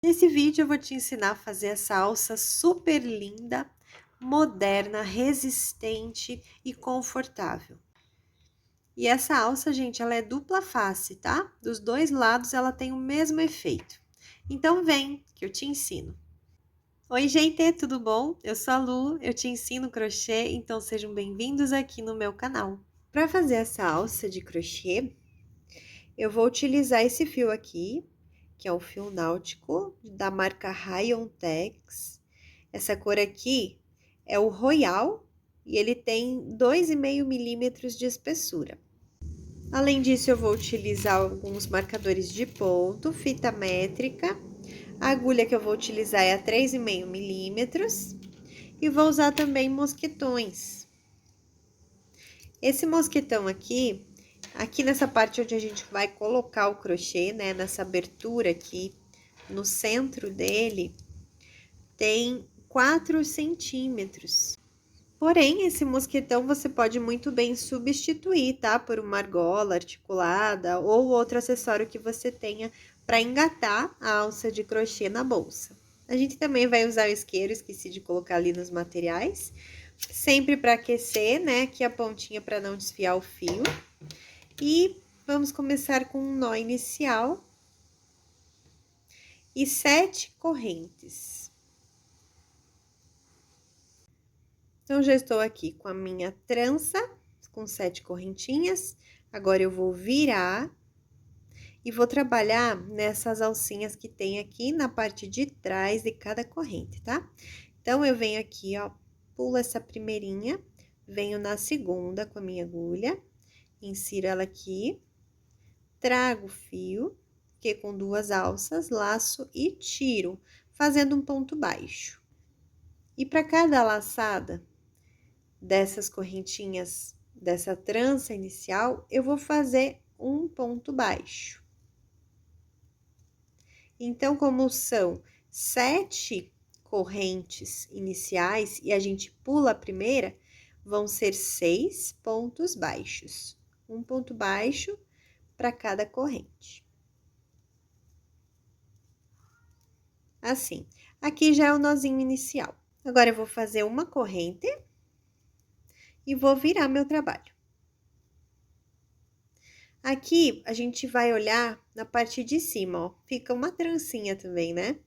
Nesse vídeo eu vou te ensinar a fazer essa alça super linda, moderna, resistente e confortável. E essa alça, gente, ela é dupla face, tá? Dos dois lados ela tem o mesmo efeito. Então vem que eu te ensino. Oi, gente, tudo bom? Eu sou a Lu, eu te ensino crochê, então sejam bem-vindos aqui no meu canal. Para fazer essa alça de crochê, eu vou utilizar esse fio aqui, que é um fio náutico da marca Rayon Tex. Essa cor aqui é o Royal e ele tem 2,5 milímetros de espessura. Além disso, eu vou utilizar alguns marcadores de ponto, fita métrica. A agulha que eu vou utilizar é a 3,5 milímetros e vou usar também mosquetões. Esse mosquetão aqui nessa parte onde a gente vai colocar o crochê, né, nessa abertura aqui, no centro dele, tem 4 centímetros. Porém, esse mosquetão você pode muito bem substituir, tá? Por uma argola articulada ou outro acessório que você tenha para engatar a alça de crochê na bolsa. A gente também vai usar o isqueiro, esqueci de colocar ali nos materiais, sempre para aquecer, né? Aqui a pontinha para não desfiar o fio. E vamos começar com um nó inicial e 7 correntes. Então, já estou aqui com a minha trança, com 7 correntinhas. Agora, eu vou virar e vou trabalhar nessas alcinhas que tem aqui na parte de trás de cada corrente, tá? Então, eu venho aqui, ó, pulo essa primeirinha, venho na segunda com a minha agulha, insiro ela aqui, trago o fio, fiquei com 2 alças, laço e tiro, fazendo um ponto baixo. E para cada laçada dessas correntinhas, dessa trança inicial, eu vou fazer um ponto baixo. Então, como são 7 correntes iniciais e a gente pula a primeira, vão ser 6 pontos baixos. Um ponto baixo para cada corrente. Assim, aqui já é o nozinho inicial. Agora, eu vou fazer uma corrente e vou virar meu trabalho. Aqui, a gente vai olhar na parte de cima, ó, fica uma trancinha também, né?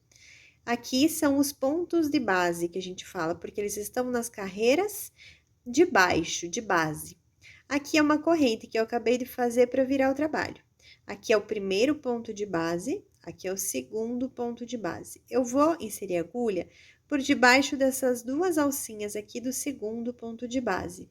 Aqui são os pontos de base que a gente fala, porque eles estão nas carreiras de baixo, de base. Aqui é uma corrente que eu acabei de fazer para virar o trabalho. Aqui é o primeiro ponto de base, aqui é o segundo ponto de base. Eu vou inserir a agulha por debaixo dessas 2 alcinhas aqui do segundo ponto de base.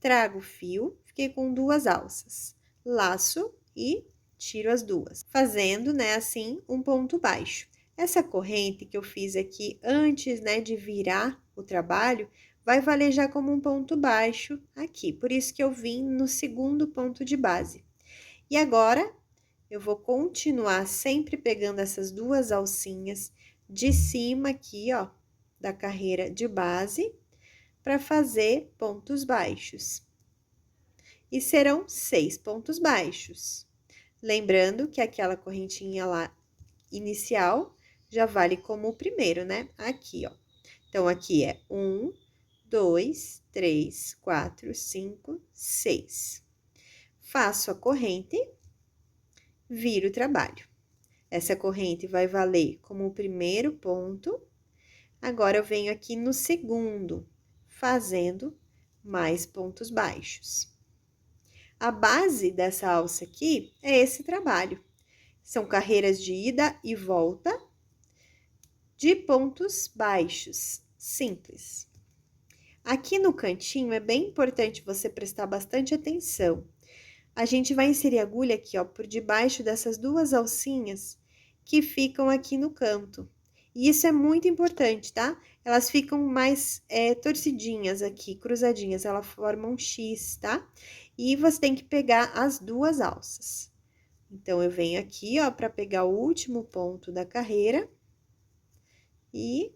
Trago o fio, fiquei com 2 alças, laço e tiro as 2, fazendo, né, assim, um ponto baixo. Essa corrente que eu fiz aqui antes, né, de virar o trabalho, vai valer já como um ponto baixo aqui, por isso que eu vim no segundo ponto de base. E agora, eu vou continuar sempre pegando essas 2 alcinhas de cima aqui, ó, da carreira de base, para fazer pontos baixos. E serão 6 pontos baixos. Lembrando que aquela correntinha lá inicial já vale como o primeiro, né? Aqui, ó. Então, aqui é 1, 2, 3, 4, 5, 6. Faço a corrente, viro o trabalho. Essa corrente vai valer como o primeiro ponto. Agora, eu venho aqui no segundo, fazendo mais pontos baixos. A base dessa alça aqui é esse trabalho. São carreiras de ida e volta de pontos baixos, simples. Aqui no cantinho é bem importante você prestar bastante atenção. A gente vai inserir a agulha aqui, ó, por debaixo dessas 2 alcinhas que ficam aqui no canto. E isso é muito importante, tá? Elas ficam mais torcidinhas aqui, cruzadinhas, elas formam um X, tá? E você tem que pegar as 2 alças. Então, eu venho aqui, ó, para pegar o último ponto da carreira e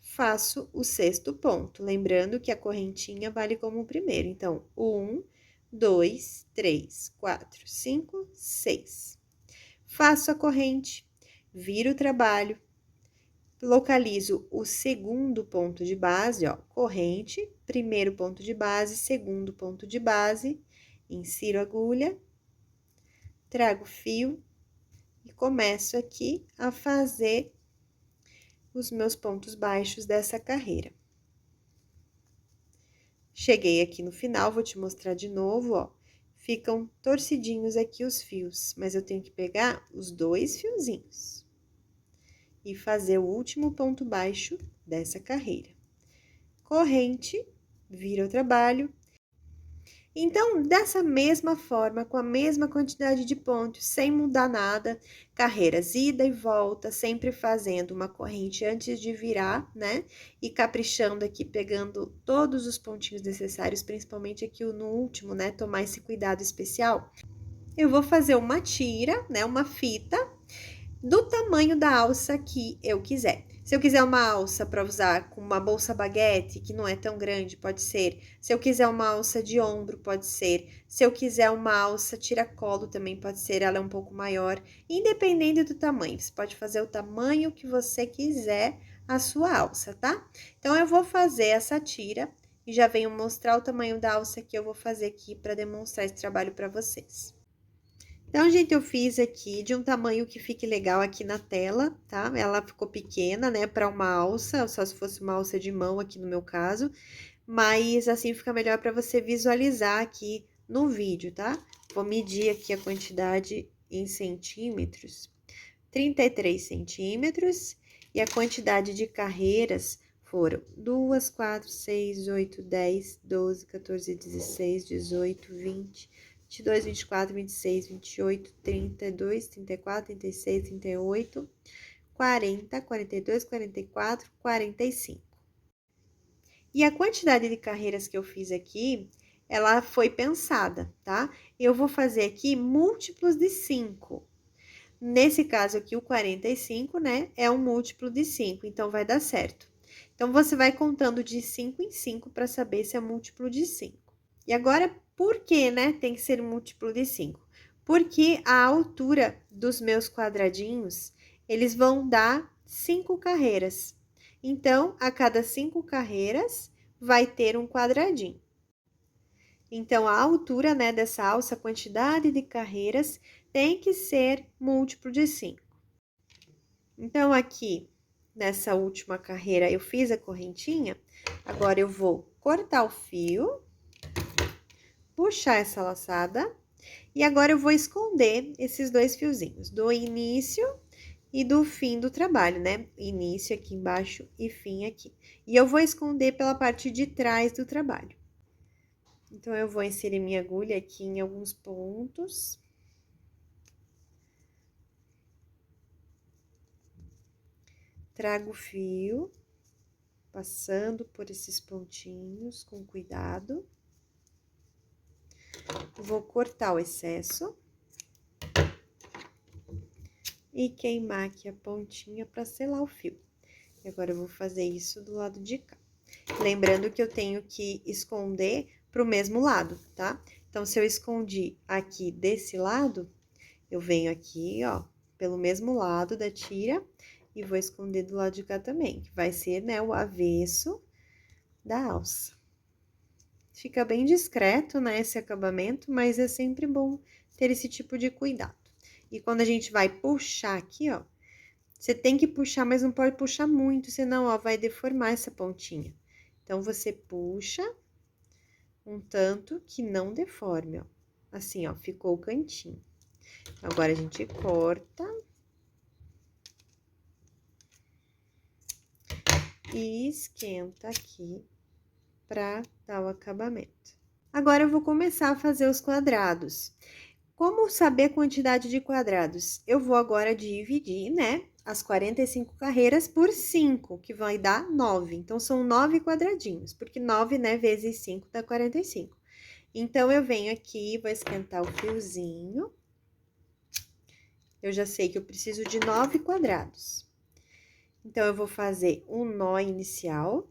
faço o 6º ponto. Lembrando que a correntinha vale como o primeiro. Então, 1, 2, 3, 4, 5, 6. Faço a corrente, viro o trabalho, localizo o segundo ponto de base, ó, corrente, primeiro ponto de base, segundo ponto de base, insiro a agulha, trago o fio e começo aqui a fazer os meus pontos baixos dessa carreira. Cheguei aqui no final, vou te mostrar de novo, ó. Ficam torcidinhos aqui os fios, mas eu tenho que pegar os 2 fiozinhos e fazer o último ponto baixo dessa carreira. Corrente, vira o trabalho. Então, dessa mesma forma, com a mesma quantidade de pontos, sem mudar nada, carreiras ida e volta, sempre fazendo uma corrente antes de virar, né? E caprichando aqui, pegando todos os pontinhos necessários, principalmente aqui no último, né? Tomar esse cuidado especial. Eu vou fazer uma tira, né? Uma fita do tamanho da alça que eu quiser. Se eu quiser uma alça para usar com uma bolsa baguete, que não é tão grande, pode ser. Se eu quiser uma alça de ombro, pode ser. Se eu quiser uma alça tiracolo, também pode ser, ela é um pouco maior. Independente do tamanho, você pode fazer o tamanho que você quiser a sua alça, tá? Então, eu vou fazer essa tira e já venho mostrar o tamanho da alça que eu vou fazer aqui para demonstrar esse trabalho para vocês. Então, gente, eu fiz aqui de um tamanho que fique legal aqui na tela, tá? Ela ficou pequena, né, para uma alça, só se fosse uma alça de mão aqui no meu caso, mas assim fica melhor para você visualizar aqui no vídeo, tá? Vou medir aqui a quantidade em centímetros, 33 centímetros, e a quantidade de carreiras foram 2, 4, 6, 8, 10, 12, 14, 16, 18, 20... 22, 24, 26, 28, 32, 34, 36, 38, 40, 42, 44, 45. E a quantidade de carreiras que eu fiz aqui, ela foi pensada, tá? Eu vou fazer aqui múltiplos de 5. Nesse caso aqui, o 45, né, é um múltiplo de 5, então vai dar certo. Então, você vai contando de 5 em 5 para saber se é múltiplo de 5. E agora, por que, né, tem que ser múltiplo de 5? Porque a altura dos meus quadradinhos, eles vão dar 5 carreiras. Então, a cada 5 carreiras, vai ter um quadradinho. Então, a altura, né, dessa alça, a quantidade de carreiras, tem que ser múltiplo de 5. Então, aqui, nessa última carreira, eu fiz a correntinha, agora eu vou cortar o fio, puxar essa laçada, e agora eu vou esconder esses 2 fiozinhos, do início e do fim do trabalho, né? Início aqui embaixo e fim aqui. E eu vou esconder pela parte de trás do trabalho. Então, eu vou inserir minha agulha aqui em alguns pontos. Trago o fio, passando por esses pontinhos com cuidado. Vou cortar o excesso. E queimar aqui a pontinha para selar o fio. E agora, eu vou fazer isso do lado de cá. Lembrando que eu tenho que esconder pro mesmo lado, tá? Então, se eu escondi aqui desse lado, eu venho aqui, ó, pelo mesmo lado da tira e vou esconder do lado de cá também, que vai ser, né, o avesso da alça. Fica bem discreto, né, esse acabamento, mas é sempre bom ter esse tipo de cuidado. E quando a gente vai puxar aqui, ó, você tem que puxar, mas não pode puxar muito, senão, ó, vai deformar essa pontinha. Então, você puxa um tanto que não deforme, ó. Assim, ó, ficou o cantinho. Agora, a gente corta. E esquenta aqui pra dar o acabamento. Agora, eu vou começar a fazer os quadrados. Como saber a quantidade de quadrados? Eu vou agora dividir, né, as 45 carreiras por 5, que vai dar 9. Então, são 9 quadradinhos, porque 9, né, vezes 5 dá 45. Então, eu venho aqui, vou esquentar o fiozinho. Eu já sei que eu preciso de 9 quadrados. Então, eu vou fazer um nó inicial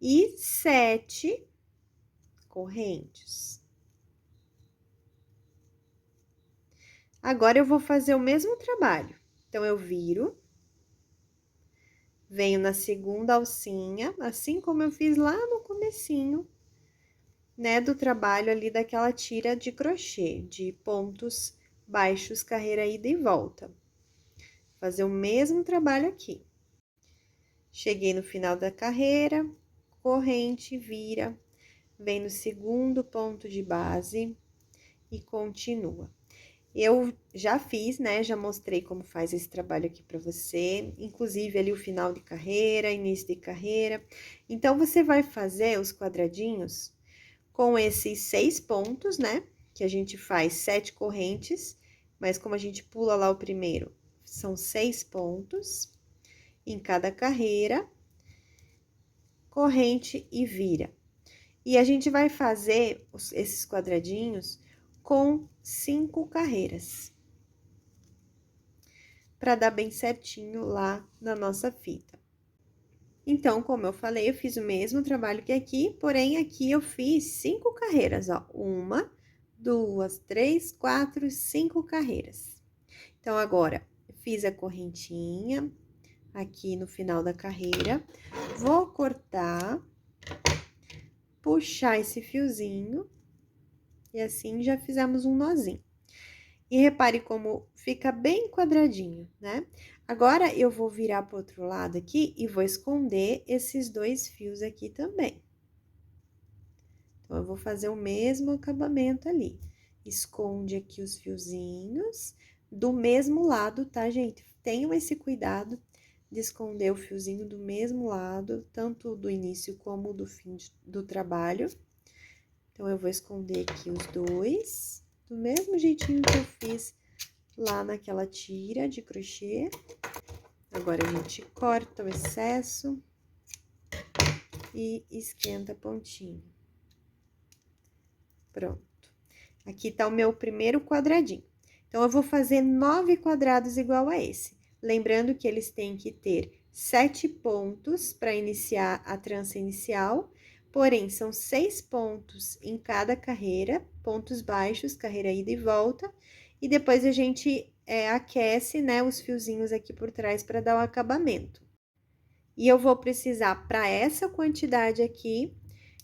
e 7 correntes. Agora, eu vou fazer o mesmo trabalho. Então, eu viro, venho na segunda alcinha, assim como eu fiz lá no comecinho, né, do trabalho ali daquela tira de crochê, de pontos baixos, carreira ida e volta. Fazer o mesmo trabalho aqui. Cheguei no final da carreira, corrente, vira, vem no segundo ponto de base e continua. Eu já fiz, né? Já mostrei como faz esse trabalho aqui para você, inclusive ali o final de carreira, início de carreira. Então, você vai fazer os quadradinhos com esses 6 pontos, né? Que a gente faz 7 correntes, mas como a gente pula lá o primeiro, são 6 pontos em cada carreira, corrente e vira. E a gente vai fazer esses quadradinhos com 5 carreiras, para dar bem certinho lá na nossa fita. Então, como eu falei, eu fiz o mesmo trabalho que aqui, porém aqui eu fiz 5 carreiras, ó. 1, 2, 3, 4, 5 carreiras. Então, agora, fiz a correntinha aqui no final da carreira, vou cortar, puxar esse fiozinho, e assim já fizemos um nozinho. E repare como fica bem quadradinho, né? Agora, eu vou virar pro outro lado aqui e vou esconder esses 2 fios aqui também. Então, eu vou fazer o mesmo acabamento ali. Esconde aqui os fiozinhos do mesmo lado, tá, gente? Tenham esse cuidado de esconder o fiozinho do mesmo lado, tanto do início como do fim do trabalho. Então, eu vou esconder aqui os 2, do mesmo jeitinho que eu fiz lá naquela tira de crochê. Agora, a gente corta o excesso e esquenta a pontinha. Pronto. Aqui tá o meu primeiro quadradinho. Então, eu vou fazer 9 quadrados igual a esse. Lembrando que eles têm que ter 7 pontos para iniciar a trança inicial, porém, são 6 pontos em cada carreira, pontos baixos, carreira ida e volta, e depois a gente aquece, né, os fiozinhos aqui por trás para dar o acabamento. E eu vou precisar, para essa quantidade aqui,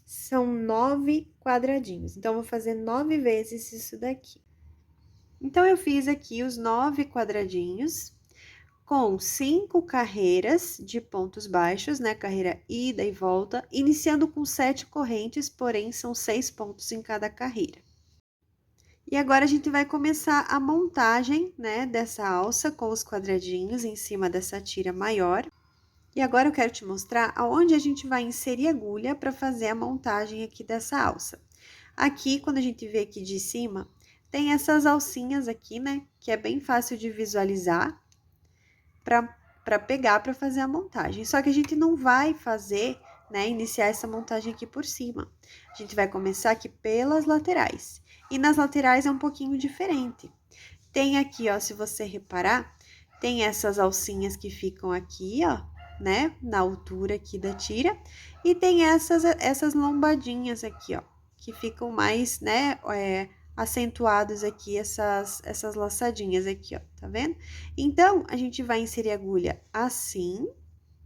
são 9 quadradinhos. Então, eu vou fazer 9 vezes isso daqui. Então, eu fiz aqui os 9 quadradinhos com 5 carreiras de pontos baixos, né? Carreira ida e volta, iniciando com 7 correntes, porém, são 6 pontos em cada carreira. E agora, a gente vai começar a montagem, né, dessa alça com os quadradinhos em cima dessa tira maior. E agora, eu quero te mostrar aonde a gente vai inserir agulha para fazer a montagem aqui dessa alça. Aqui, quando a gente vê aqui de cima, tem essas alcinhas aqui, né, que é bem fácil de visualizar para pegar para fazer a montagem. Só que a gente não vai fazer, né, iniciar essa montagem aqui por cima. A gente vai começar aqui pelas laterais. E nas laterais é um pouquinho diferente. Tem aqui, ó, se você reparar, tem essas alcinhas que ficam aqui, ó, né, na altura aqui da tira. E tem essas lombadinhas aqui, ó, que ficam mais, né, acentuados aqui, essas laçadinhas aqui, ó, tá vendo? Então, a gente vai inserir a agulha assim,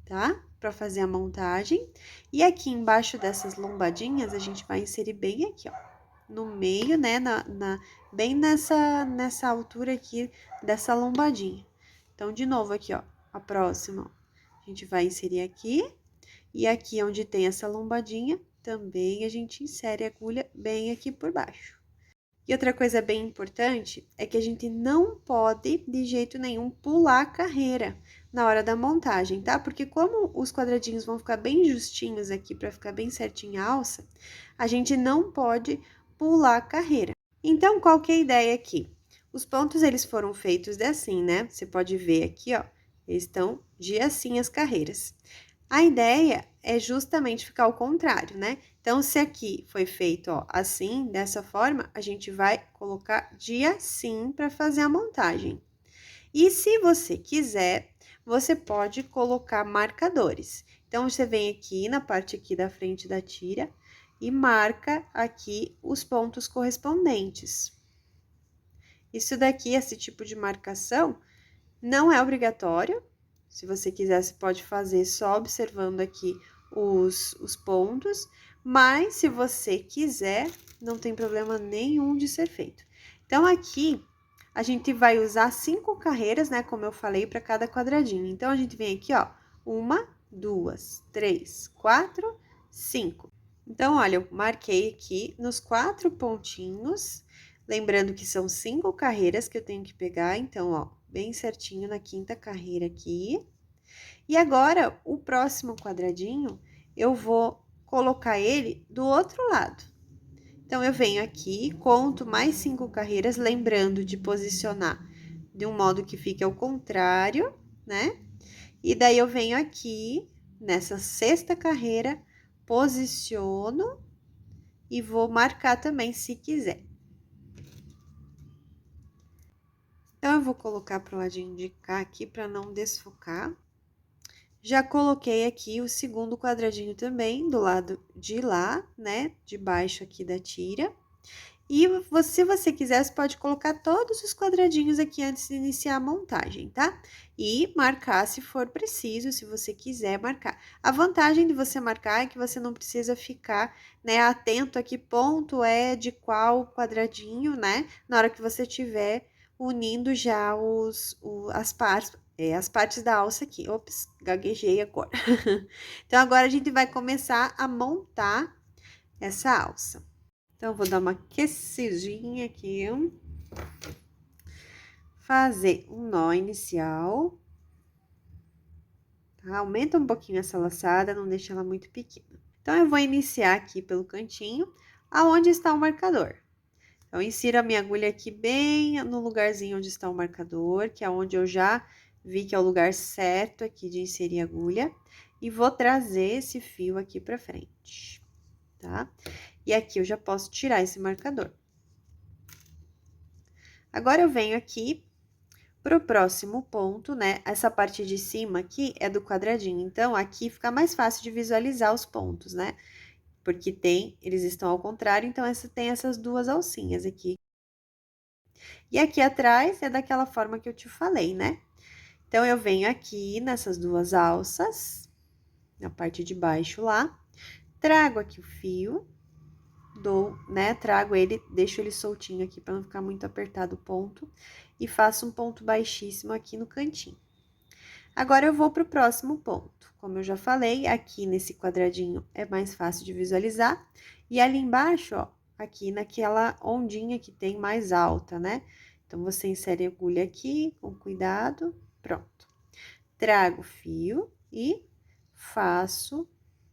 tá? Pra fazer a montagem. E aqui embaixo dessas lombadinhas, a gente vai inserir bem aqui, ó, no meio, né, bem nessa altura aqui dessa lombadinha. Então, de novo aqui, ó, a próxima, ó, a gente vai inserir aqui. E aqui onde tem essa lombadinha, também a gente insere a agulha bem aqui por baixo. E outra coisa bem importante é que a gente não pode, de jeito nenhum, pular a carreira na hora da montagem, tá? Porque como os quadradinhos vão ficar bem justinhos aqui, para ficar bem certinha a alça, a gente não pode pular a carreira. Então, qual que é a ideia aqui? Os pontos, eles foram feitos assim, né? Você pode ver aqui, ó, eles estão de assim as carreiras. A ideia é justamente ficar ao contrário, né? Então, se aqui foi feito, ó, assim, dessa forma, a gente vai colocar de assim para fazer a montagem. E se você quiser, você pode colocar marcadores. Então, você vem aqui na parte aqui da frente da tira e marca aqui os pontos correspondentes. Isso daqui, esse tipo de marcação, Não é obrigatório. Se você quiser, você pode fazer só observando aqui os pontos. Mas, se você quiser, não tem problema nenhum de ser feito. Então, aqui, a gente vai usar 5 carreiras, né? Como eu falei, para cada quadradinho. Então, a gente vem aqui, ó. 1, 2, 3, 4, 5. Então, olha, eu marquei aqui nos 4 pontinhos. Lembrando que são 5 carreiras que eu tenho que pegar. Então, ó, bem certinho na 5ª carreira aqui. E agora, o próximo quadradinho, eu vou colocar ele do outro lado. Então, eu venho aqui, conto mais 5 carreiras, lembrando de posicionar de um modo que fique ao contrário, né? E daí, eu venho aqui, nessa 6ª carreira, posiciono e vou marcar também, se quiser. Então, eu vou colocar pro ladinho de cá aqui, para não desfocar. Já coloquei aqui o segundo quadradinho também, do lado de lá, né? De baixo aqui da tira. E se você quiser, você pode colocar todos os quadradinhos aqui antes de iniciar a montagem, tá? E marcar se for preciso, se você quiser marcar. A vantagem de você marcar é que você não precisa ficar, né, atento a que ponto é de qual quadradinho, né? Na hora que você tiver unindo já as partes da alça aqui. Ops, gaguejei agora. Então, agora a gente vai começar a montar essa alça. Então, vou dar uma aquecidinha aqui. Fazer um nó inicial. Tá? Aumenta um pouquinho essa laçada, não deixa ela muito pequena. Então, eu vou iniciar aqui pelo cantinho, aonde está o marcador. Então, insiro a minha agulha aqui bem no lugarzinho onde está o marcador, que é onde eu já vi que é o lugar certo aqui de inserir a agulha. E vou trazer esse fio aqui pra frente, tá? E aqui eu já posso tirar esse marcador. Agora, eu venho aqui pro próximo ponto, né? Essa parte de cima aqui é do quadradinho, então, aqui fica mais fácil de visualizar os pontos, né? Porque eles estão ao contrário, então, tem essas duas alcinhas aqui. E aqui atrás é daquela forma que eu te falei, né? Então, eu venho aqui nessas duas alças, na parte de baixo lá, trago aqui o fio, trago ele, deixo ele soltinho aqui para não ficar muito apertado o ponto, e faço um ponto baixíssimo aqui no cantinho. Agora, eu vou pro próximo ponto. Como eu já falei, aqui nesse quadradinho é mais fácil de visualizar, e ali embaixo, ó, aqui naquela ondinha que tem mais alta, né? Então, você insere a agulha aqui, com cuidado, pronto. Trago o fio e faço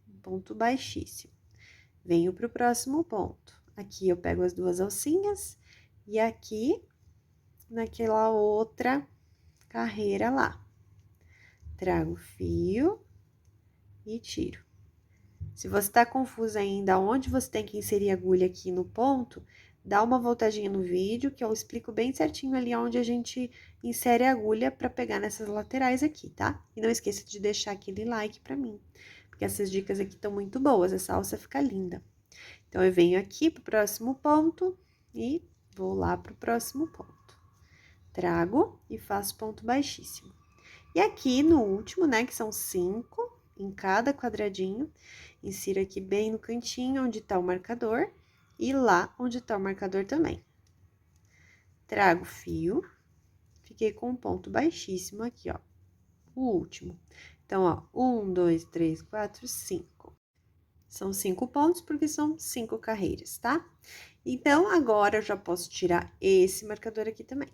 um ponto baixíssimo. Venho pro próximo ponto. Aqui eu pego as duas alcinhas e aqui naquela outra carreira lá. Trago o fio e tiro. Se você tá confusa ainda onde você tem que inserir a agulha aqui no ponto, dá uma voltadinha no vídeo que eu explico bem certinho ali onde a gente insere a agulha para pegar nessas laterais aqui, tá? E não esqueça de deixar aquele like para mim, porque essas dicas aqui estão muito boas, essa alça fica linda. Então, eu venho aqui pro próximo ponto e vou lá pro próximo ponto. Trago e faço ponto baixíssimo. E aqui no último, né, que são 5 em cada quadradinho, insiro aqui bem no cantinho onde tá o marcador e lá onde tá o marcador também. Trago o fio, fiquei com um ponto baixíssimo aqui, ó, o último. Então, ó, 1, 2, 3, 4, 5. São 5 pontos, porque são 5 carreiras, tá? Então, agora eu já posso tirar esse marcador aqui também.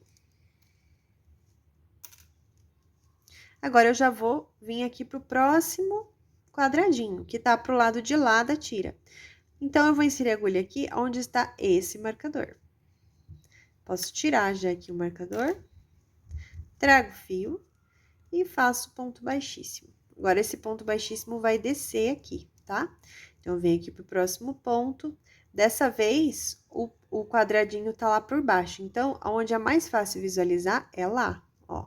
Agora, eu já vou vir aqui pro próximo quadradinho, que tá pro lado de lá da tira. Então, eu vou inserir a agulha aqui, onde está esse marcador. Posso tirar já aqui o marcador, trago o fio e faço ponto baixíssimo. Agora, esse ponto baixíssimo vai descer aqui, tá? Então, eu venho aqui pro próximo ponto. Dessa vez, o quadradinho tá lá por baixo. Então, onde é mais fácil visualizar é lá, ó.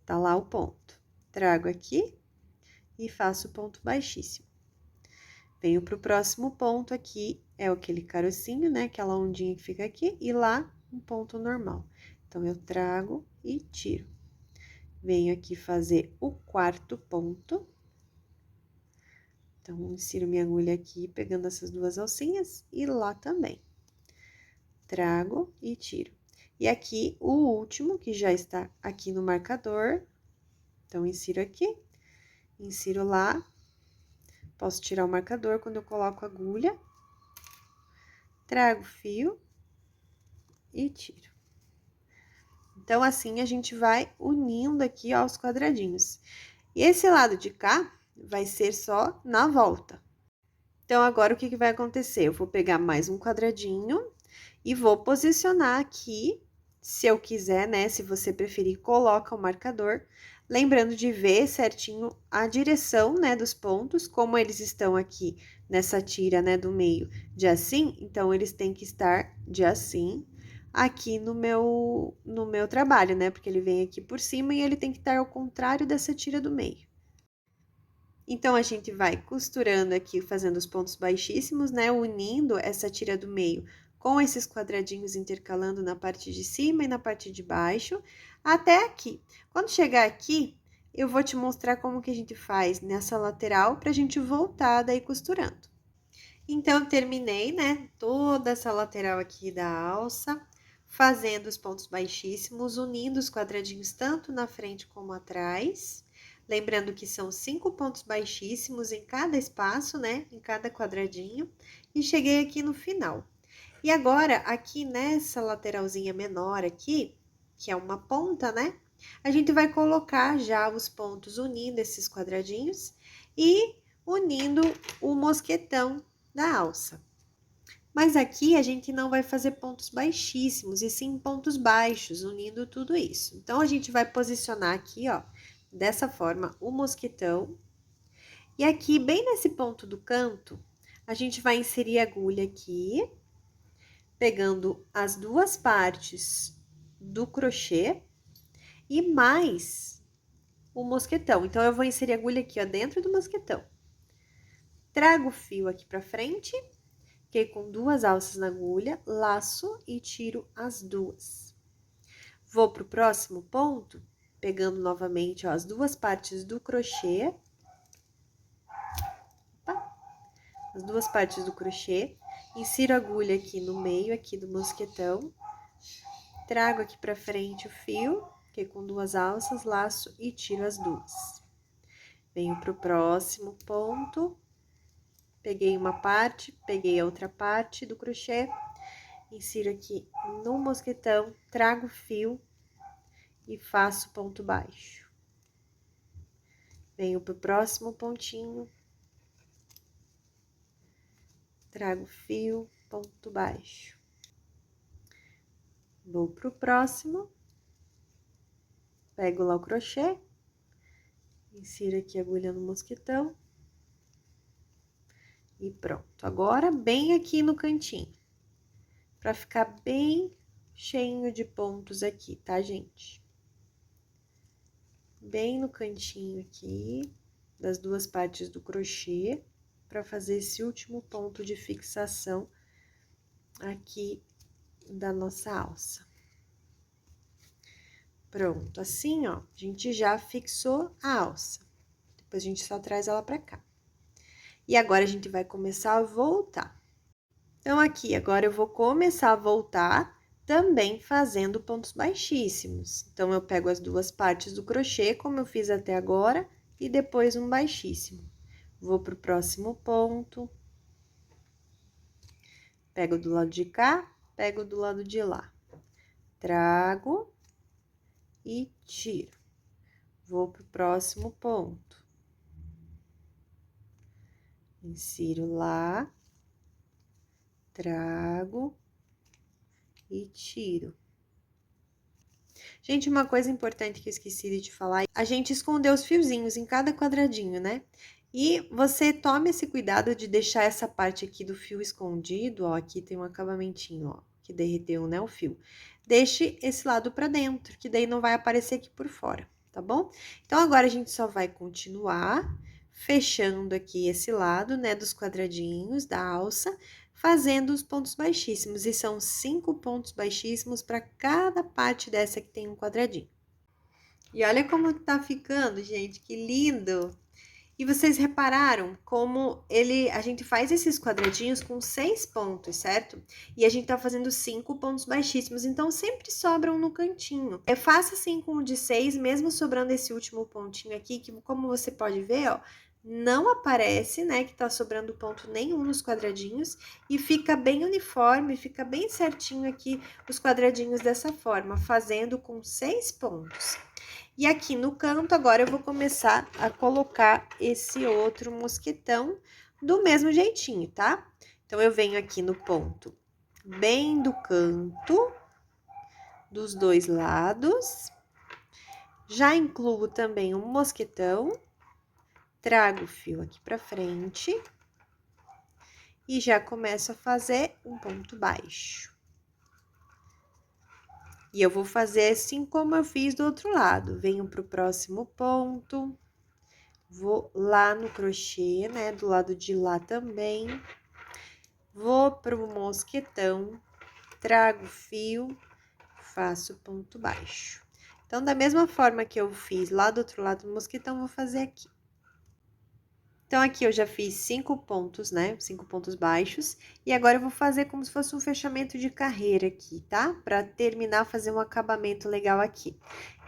Tá lá o ponto. Trago aqui e faço ponto baixíssimo. Venho pro próximo ponto aqui, é aquele carocinho, né? Aquela ondinha que fica aqui, e lá um ponto normal. Então, eu trago e tiro. Venho aqui fazer o quarto ponto. Então, insiro minha agulha aqui, pegando essas duas alcinhas, e lá também. Trago e tiro. E aqui, o último, que já está aqui no marcador. Então, insiro aqui, insiro lá. Posso tirar o marcador quando eu coloco a agulha. Trago o fio e tiro. Então, assim, a gente vai unindo aqui, ó, os quadradinhos. E esse lado de cá vai ser só na volta. Então, agora, o que vai acontecer? Eu vou pegar mais um quadradinho e vou posicionar aqui, se eu quiser, né? Se você preferir, coloca o marcador. Lembrando de ver certinho a direção, né, dos pontos, como eles estão aqui nessa tira, né, do meio de assim, então, eles têm que estar de assim aqui no meu trabalho, né? Porque ele vem aqui por cima e ele tem que estar ao contrário dessa tira do meio. Então, a gente vai costurando aqui, fazendo os pontos baixíssimos, né? Unindo essa tira do meio com esses quadradinhos intercalando na parte de cima e na parte de baixo, até aqui. Quando chegar aqui, eu vou te mostrar como que a gente faz nessa lateral pra gente voltar daí costurando. Então, eu terminei, né, toda essa lateral aqui da alça, fazendo os pontos baixíssimos, unindo os quadradinhos tanto na frente como atrás. Lembrando que são 5 pontos baixíssimos em cada espaço, né, em cada quadradinho. E cheguei aqui no final. E agora, aqui nessa lateralzinha menor aqui, que é uma ponta, né, a gente vai colocar já os pontos unindo esses quadradinhos e unindo o mosquetão da alça. Mas aqui a gente não vai fazer pontos baixíssimos, e sim pontos baixos, unindo tudo isso. Então, a gente vai posicionar aqui, ó, dessa forma, o mosquetão. E aqui, bem nesse ponto do canto, a gente vai inserir a agulha aqui, pegando as duas partes do crochê e mais o mosquetão. Então, eu vou inserir a agulha aqui, ó, dentro do mosquetão. Trago o fio aqui pra frente. Fiquei com duas alças na agulha, laço e tiro as duas. Vou pro próximo ponto, pegando novamente, ó, as duas partes do crochê. Opa, as duas partes do crochê. Insiro a agulha aqui no meio, aqui do mosquetão. Trago aqui pra frente o fio, fiquei com duas alças, laço e tiro as duas. Venho pro próximo ponto. Peguei uma parte, peguei a outra parte do crochê. Insiro aqui no mosquetão, trago o fio e faço ponto baixo. Venho pro próximo pontinho, trago o fio, ponto baixo. Vou pro próximo, pego lá o crochê, insiro aqui a agulha no mosquetão e pronto. Agora, bem aqui no cantinho, pra ficar bem cheinho de pontos aqui, tá, gente? Bem no cantinho aqui, das duas partes do crochê, para fazer esse último ponto de fixação aqui da nossa alça. Pronto, assim, ó, a gente já fixou a alça. Depois a gente só traz ela pra cá. E agora a gente vai começar a voltar. Então, aqui, agora eu vou começar a voltar também fazendo pontos baixíssimos. Então, eu pego as duas partes do crochê, como eu fiz até agora, e depois um baixíssimo. Vou pro próximo ponto. Pego do lado de cá, pego do lado de lá. Trago e tiro. Vou pro próximo ponto. Insiro lá, trago e tiro. Gente, uma coisa importante que eu esqueci de te falar, a gente escondeu os fiozinhos em cada quadradinho, né? E você tome esse cuidado de deixar essa parte aqui do fio escondido, ó, aqui tem um acabamentinho, ó, que derreteu, né, o fio. Deixe esse lado pra dentro, que daí não vai aparecer aqui por fora, tá bom? Então, agora a gente só vai continuar fechando aqui esse lado, né, dos quadradinhos da alça, fazendo os pontos baixíssimos. E são 5 pontos baixíssimos para cada parte dessa que tem um quadradinho. E olha como tá ficando, gente, que lindo! E vocês repararam como a gente faz esses quadradinhos com 6 pontos, certo? E a gente tá fazendo 5 pontos baixíssimos, então sempre sobram no cantinho. Faça assim com o de 6, mesmo sobrando esse último pontinho aqui, que como você pode ver, ó, não aparece, né, que tá sobrando ponto nenhum nos quadradinhos e fica bem uniforme, fica bem certinho aqui os quadradinhos dessa forma, fazendo com 6 pontos. E aqui no canto, agora eu vou começar a colocar esse outro mosquetão do mesmo jeitinho, tá? Então, eu venho aqui no ponto bem do canto, dos dois lados. Já incluo também um mosquetão, trago o fio aqui pra frente e já começo a fazer um ponto baixo. E eu vou fazer assim como eu fiz do outro lado. Venho pro próximo ponto. Vou lá no crochê, né, do lado de lá também. Vou pro mosquetão, trago o fio, faço ponto baixo. Então, da mesma forma que eu fiz lá do outro lado do mosquetão, vou fazer aqui. Então, aqui eu já fiz 5 pontos, né, 5 pontos baixos. E agora eu vou fazer como se fosse um fechamento de carreira aqui, tá? Pra terminar, fazer um acabamento legal aqui.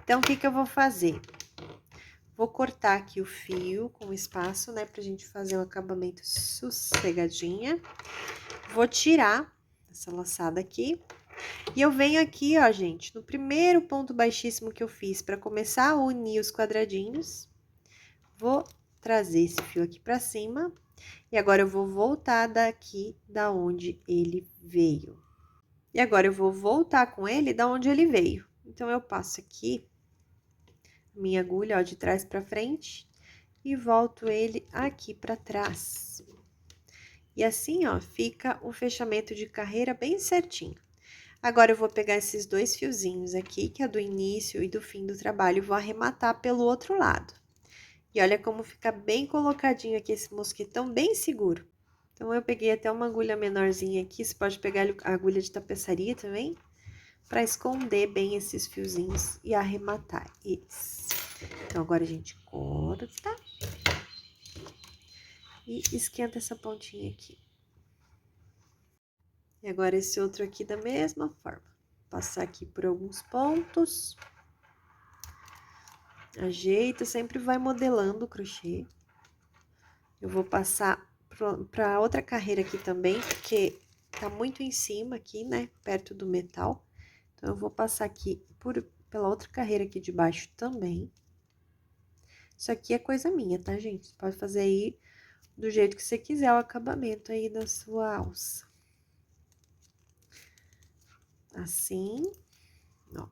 Então, o que que eu vou fazer? Vou cortar aqui o fio com espaço, né, pra gente fazer um acabamento sossegadinha. Vou tirar essa laçada aqui. E eu venho aqui, ó, gente, no primeiro ponto baixíssimo que eu fiz, pra começar a unir os quadradinhos. Vou trazer esse fio aqui pra cima. E agora eu vou voltar daqui da onde ele veio. E agora eu vou voltar com ele da onde ele veio. Então, eu passo aqui minha agulha, ó, de trás pra frente e volto ele aqui pra trás. E assim, ó, fica o fechamento de carreira bem certinho. Agora, eu vou pegar esses 2 fiozinhos aqui, que é do início e do fim do trabalho, e vou arrematar pelo outro lado. E olha como fica bem colocadinho aqui esse mosquetão, bem seguro. Então, eu peguei até uma agulha menorzinha aqui, você pode pegar a agulha de tapeçaria também, para esconder bem esses fiozinhos e arrematar eles. Então, agora a gente corta e esquenta essa pontinha aqui. E agora esse outro aqui da mesma forma. Passar aqui por alguns pontos. Ajeita, sempre vai modelando o crochê. Eu vou passar pra outra carreira aqui também, porque tá muito em cima aqui, né, perto do metal. Então, eu vou passar aqui pela outra carreira aqui de baixo também. Isso aqui é coisa minha, tá, gente? Você pode fazer aí do jeito que você quiser o acabamento aí da sua alça. Assim, ó.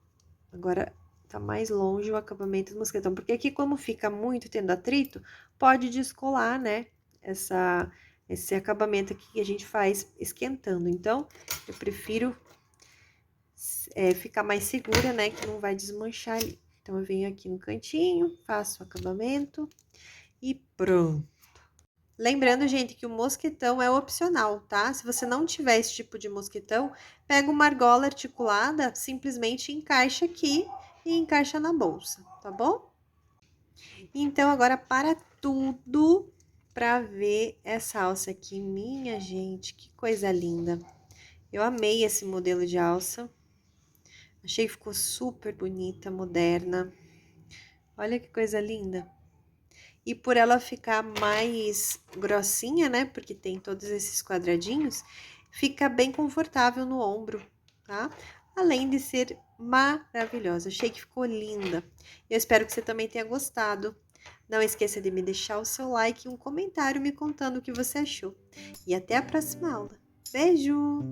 Agora, tá mais longe o acabamento do mosquetão, porque aqui, como fica muito tendo atrito, pode descolar, né, esse acabamento aqui que a gente faz esquentando. Então, eu prefiro ficar mais segura, né, que não vai desmanchar ali. Então, eu venho aqui no cantinho, faço o acabamento e pronto. Lembrando, gente, que o mosquetão é opcional, tá? Se você não tiver esse tipo de mosquetão, pega uma argola articulada, simplesmente encaixa aqui e encaixa na bolsa, tá bom? Então, agora para tudo pra ver essa alça aqui. Minha gente, que coisa linda. Eu amei esse modelo de alça. Achei que ficou super bonita, moderna. Olha que coisa linda. E por ela ficar mais grossinha, né? Porque tem todos esses quadradinhos, fica bem confortável no ombro, tá? Além de ser maravilhosa. Achei que ficou linda. Eu espero que você também tenha gostado. Não esqueça de me deixar o seu like e um comentário me contando o que você achou. E até a próxima aula. Beijo!